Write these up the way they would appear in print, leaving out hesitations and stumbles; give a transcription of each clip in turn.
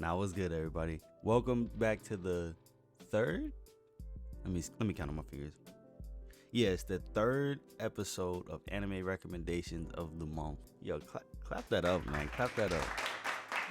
Now, what's good, everybody? Welcome back to the third. Let me count on my fingers. Yes, the third episode of anime recommendations of the month. Yo, clap that up, man. Clap that up.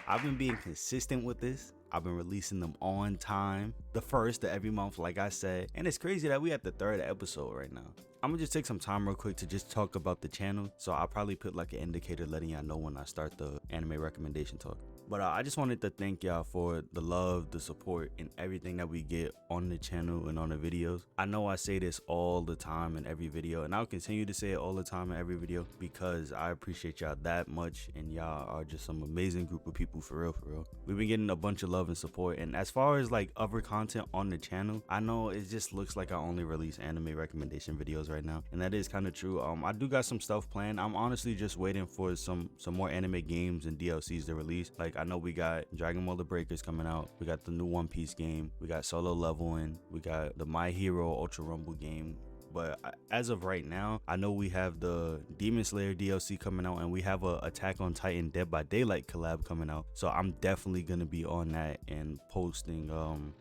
I've been being consistent with this. I've been releasing them on time, the first of every month, like I said. And it's crazy that we at the third episode right now. I'm gonna just take some time real quick to just talk about the channel. So I'll probably put like an indicator letting y'all know when I start the anime recommendation talk. But I just wanted to thank y'all for the love, the support, and everything that we get on the channel and on the videos. I know I say this all the time in every video, and I'll continue to say it all the time in every video because I appreciate y'all that much, and y'all are just some amazing group of people, for real. We've been getting a bunch of love and support, and as far as like other content on the channel, I know it just looks like I only release anime recommendation videos right now, and that is kind of true. I do got some stuff planned. I'm honestly just waiting for some more anime games and DLCs to release. Like, I know we got Dragon Ball The Breakers coming out. We got the new One Piece game. We got Solo Leveling. We got the My Hero Ultra Rumble game. But as of right now, I know we have the Demon Slayer DLC coming out, and we have a Attack on Titan Dead by Daylight collab coming out. So I'm definitely gonna be on that and posting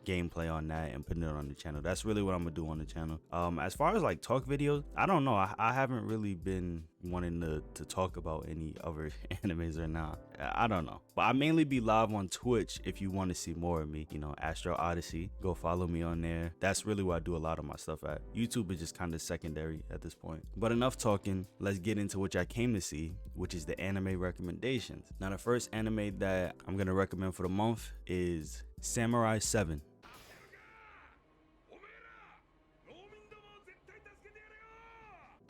gameplay on that and putting it on the channel. That's really what I'm gonna do on the channel. As far as like talk videos, I don't know. I haven't really been wanting to talk about any other animes or not. I don't know. But I mainly be live on Twitch if you want to see more of me. You know, AstroOddyssey. Go follow me on there. That's really where I do a lot of my stuff at. YouTube is just kind of secondary at this point. But enough talking. Let's get into what I came to see, which is the anime recommendations. Now, the first anime that I'm going to recommend for the month is Samurai 7.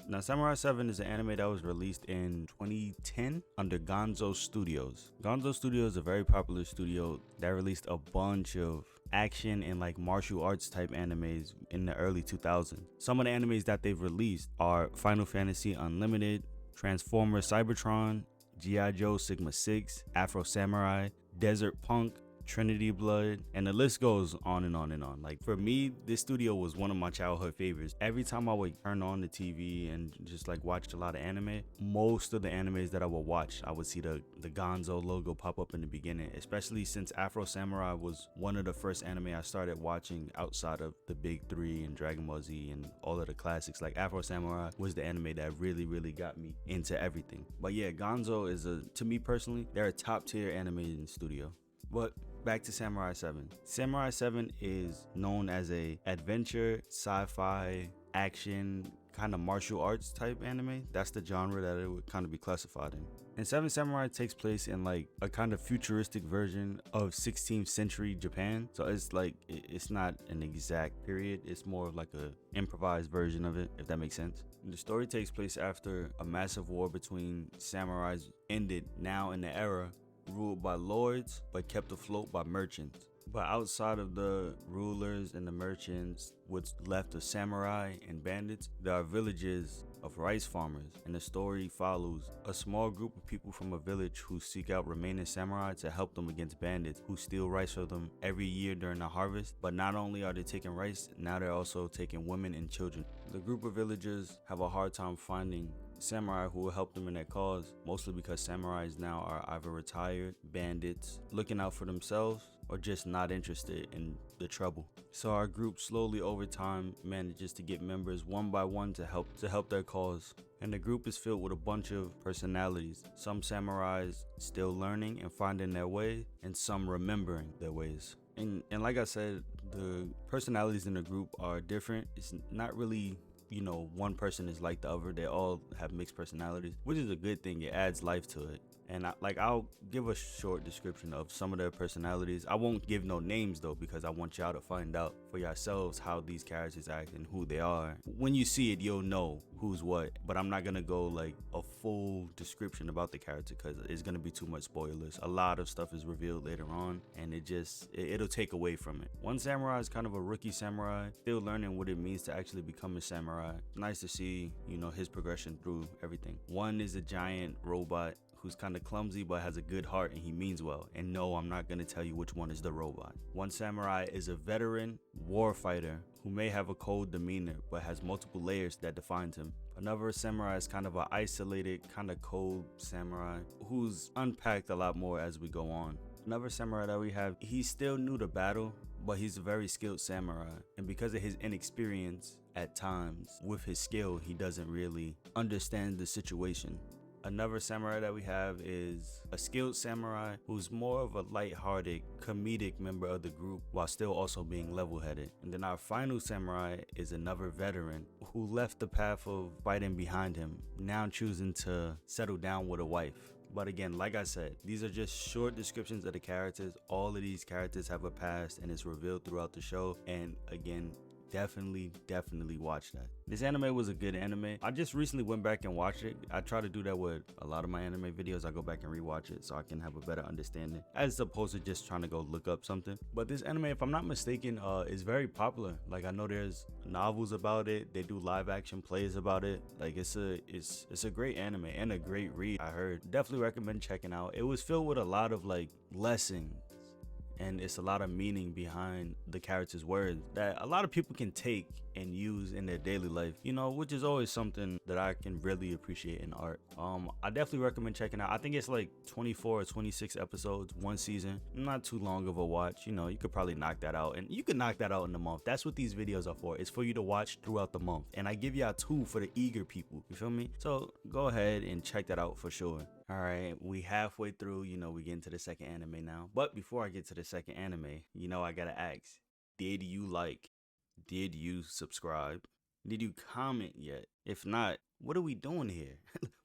Now, Samurai 7 is an anime that was released in 2010 under Gonzo Studios. Gonzo Studios is a very popular studio that released a bunch of action and like martial arts type animes in the early 2000s. Some of the animes that they've released are Final Fantasy Unlimited, Transformers Cybertron, G.I. Joe Sigma 6, Afro Samurai, Desert Punk, Trinity Blood, and the list goes on and on and on. Like, for me, this studio was one of my childhood favorites. Every time I would turn on the TV and just like watch a lot of anime, most of the animes that I would watch, I would see the Gonzo logo pop up in the beginning, especially since Afro Samurai was one of the first anime I started watching outside of the big three and Dragon Ball Z and all of the classics. Like, Afro Samurai was the anime that really got me into everything. But yeah, Gonzo is to me personally, they're a top tier animating studio. But back to Samurai 7. Samurai 7 is known as a adventure, sci-fi, action, kind of martial arts type anime. That's the genre that it would kind of be classified in. And Seven Samurai takes place in like a kind of futuristic version of 16th century Japan. So it's like, it's not an exact period. It's more of like a improvised version of it, if that makes sense. And the story takes place after a massive war between samurais ended, now in the era ruled by lords but kept afloat by merchants. But outside of the rulers and the merchants, what's left of samurai and bandits, there are villages of rice farmers, and the story follows a small group of people from a village who seek out remaining samurai to help them against bandits who steal rice from them every year during the harvest. But not only are they taking rice, now they're also taking women and children. The group of villagers have a hard time finding samurai who will help them in their cause, mostly because samurais now are either retired, bandits, looking out for themselves, or just not interested in the trouble. So our group slowly over time manages to get members one by one to help their cause. And the group is filled with a bunch of personalities, some samurais still learning and finding their way, and some remembering their ways. And like I said, the personalities in the group are different. It's not really, you know, one person is like the other. They all have mixed personalities, which is a good thing. It adds life to it. And I'll give a short description of some of their personalities. I won't give no names though, because I want y'all to find out for yourselves how these characters act and who they are. When you see it, you'll know who's what, but I'm not gonna go like a full description about the character because it's gonna be too much spoilers. A lot of stuff is revealed later on, and it'll take away from it. One samurai is kind of a rookie samurai, still learning what it means to actually become a samurai. Nice to see, you know, his progression through everything. One is a giant robot who's kind of clumsy but has a good heart and he means well. And no, I'm not going to tell you which one is the robot. One samurai is a veteran warfighter who may have a cold demeanor but has multiple layers that defines him. Another samurai is kind of an isolated, kind of cold samurai who's unpacked a lot more as we go on. Another samurai that we have, he's still new to battle, but he's a very skilled samurai. And because of his inexperience at times with his skill, he doesn't really understand the situation. Another samurai that we have is a skilled samurai who's more of a light-hearted, comedic member of the group while still also being level-headed. And then our final samurai is another veteran who left the path of fighting behind him, now choosing to settle down with a wife. But again, like I said, these are just short descriptions of the characters. All of these characters have a past and it's revealed throughout the show. And again, definitely watch that. This anime was a good anime. I just recently went back and watched it. I try to do that with a lot of my anime videos. I go back and rewatch it so I can have a better understanding as opposed to just trying to go look up something. But this anime, if I'm not mistaken, is very popular. Like, I know there's novels about it. They do live action plays about it. Like, it's a great anime and a great read. I heard. Definitely recommend checking out. It was filled with a lot of like lessons, and it's a lot of meaning behind the characters' words that a lot of people can take and use in their daily life, you know, which is always something that I can really appreciate in art. I definitely recommend checking out. I think it's like 24 or 26 episodes, one season. Not too long of a watch. You know, you could probably knock that out, and you can knock that out in a month. That's what these videos are for. It's for you to watch throughout the month, and I give y'all two for the eager people. You feel me? So go ahead and check that out for sure. All right, we halfway through, you know, we get into the second anime now. But before I get to the second anime, you know, I gotta ask, did you like? Did you subscribe? Did you comment yet? If not, what are we doing here?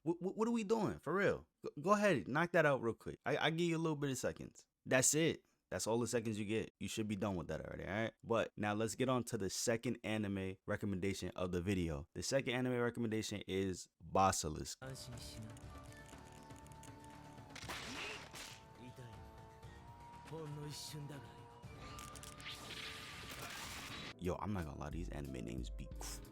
What are we doing? For real. Go ahead, knock that out real quick. I give you a little bit of seconds. That's it. That's all the seconds you get. You should be done with that already, all right? But now let's get on to the second anime recommendation of the video. The second anime recommendation is Basilisk. Yo, I'm not gonna lie, these anime names be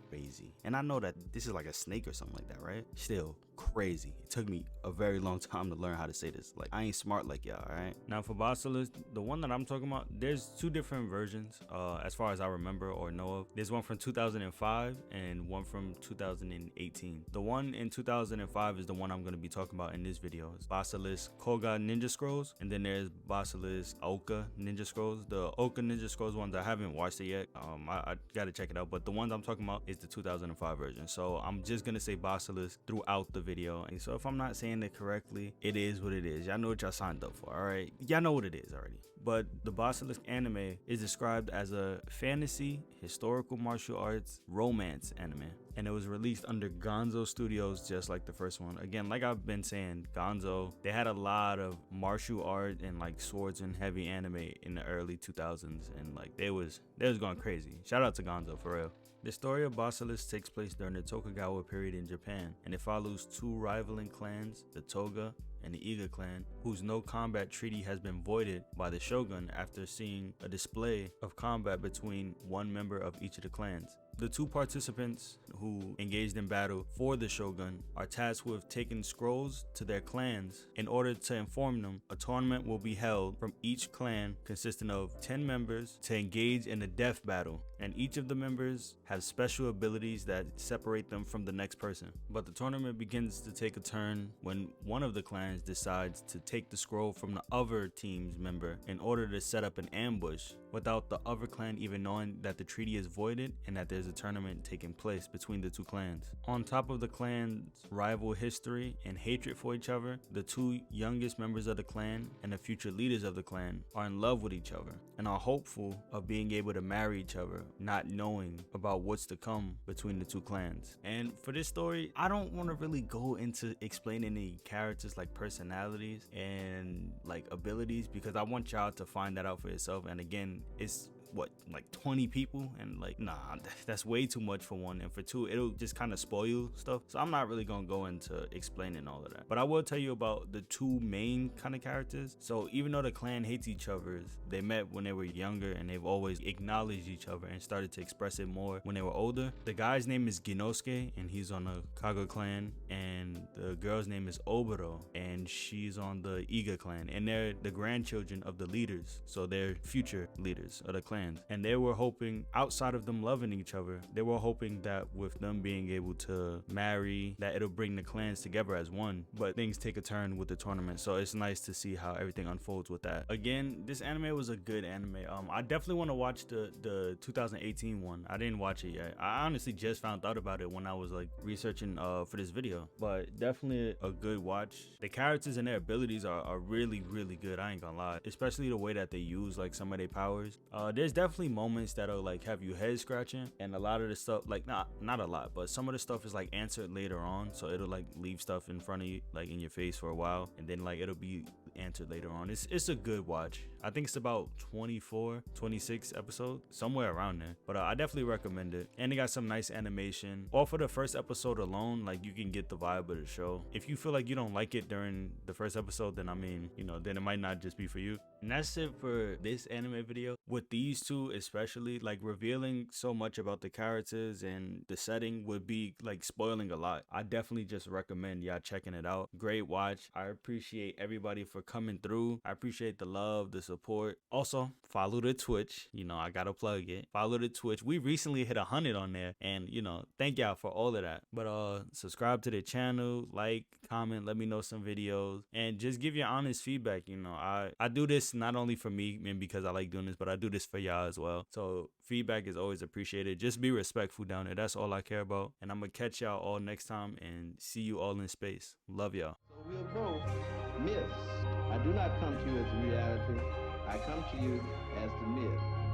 crazy. And I know that this is like a snake or something like that, right? Still crazy. It took me a very long time to learn how to say this. Like, I ain't smart like y'all, all right? Now for Basilisk, the one that I'm talking about, there's two different versions as far as I remember or know of. There's one from 2005 and one from 2018. The one in 2005 is the one I'm going to be talking about in this video. It's Basilisk Koga Ninja Scrolls, and then there's Basilisk Oka Ninja Scrolls. The Oka Ninja Scrolls ones, I haven't watched it yet. I gotta check it out, but the ones I'm talking about is the 2005 version. So I'm just gonna say Basilisk throughout the video, and so if I'm not saying it correctly, it is what it is. Y'all know what y'all signed up for, all right? Y'all know what it is already. But the Basilisk anime is described as a fantasy, historical martial arts, romance anime, and it was released under Gonzo Studios, just like the first one. Again, like I've been saying, Gonzo, they had a lot of martial art and like swords and heavy anime in the early 2000s, and like they was going crazy. Shout out to Gonzo, for real. The story of Basilisk takes place during the Tokugawa period in Japan, and it follows two rivaling clans, the Toga and the Iga clan, whose no combat treaty has been voided by the shogun after seeing a display of combat between one member of each of the clans. The two participants who engaged in battle for the shogun are tasked with taking scrolls to their clans. In order to inform them, a tournament will be held from each clan consisting of 10 members to engage in a death battle, and each of the members have special abilities that separate them from the next person. But the tournament begins to take a turn when one of the clans decides to take the scroll from the other team's member in order to set up an ambush without the other clan even knowing that the treaty is voided and that there's a tournament taking place between the two clans. On top of the clan's rival history and hatred for each other, the two youngest members of the clan and the future leaders of the clan are in love with each other and are hopeful of being able to marry each other, not knowing about what's to come between the two clans. And for this story, I don't want to really go into explaining any characters like personalities and like abilities, because I want y'all to find that out for yourself. And again, it's what, like 20 people, and like, nah, that's way too much for one, and for two, it'll just kind of spoil stuff. So I'm not really gonna go into explaining all of that, but I will tell you about the two main kind of characters. So even though the clan hates each other, they met when they were younger, and they've always acknowledged each other and started to express it more when they were older. The guy's name is Ginosuke, and he's on the Kaga clan, and the girl's name is Oboro, and she's on the Iga clan, and they're the grandchildren of the leaders, so they're future leaders of the clan. clans, and they were hoping, outside of them loving each other, they were hoping that with them being able to marry, that it'll bring the clans together as one. But things take a turn with the tournament, so it's nice to see how everything unfolds with that. Again, this anime was a good anime. I definitely want to watch the 2018 one. I didn't watch it yet. I honestly just found out about it when I was like researching for this video, but definitely a good watch. The characters and their abilities are really good, I ain't gonna lie, especially the way that they use like some of their powers. There's definitely moments that'll like have you head scratching, and a lot of the stuff, like not a lot, but some of the stuff is like answered later on, so it'll like leave stuff in front of you, like in your face for a while, and then like it'll be answered later on. It's a good watch. I think it's about 24 26 episodes, somewhere around there, but I definitely recommend it. And they got some nice animation. Or for the first episode alone, like you can get the vibe of the show. If you feel like you don't like it during the first episode, then I mean, you know, then it might not just be for you. And that's it for this anime video. With these two especially, like revealing so much about the characters and the setting would be like spoiling a lot. I definitely just recommend y'all checking it out. Great watch. I appreciate everybody for coming through. I appreciate the love, the support. Also, follow the Twitch. You know, I gotta plug it. Follow the Twitch. We recently hit 100 on there, and you know, thank y'all for all of that. But subscribe to the channel, like, comment, let me know some videos, and just give your honest feedback. You know, I do this not only for me and because I like doing this, but I do this for y'all as well. So feedback is always appreciated. Just be respectful down there. That's all I care about. And I'm gonna catch y'all all next time and see you all in space. Love y'all. So we are both myths. I do not come to you as reality. I come to you as the myth.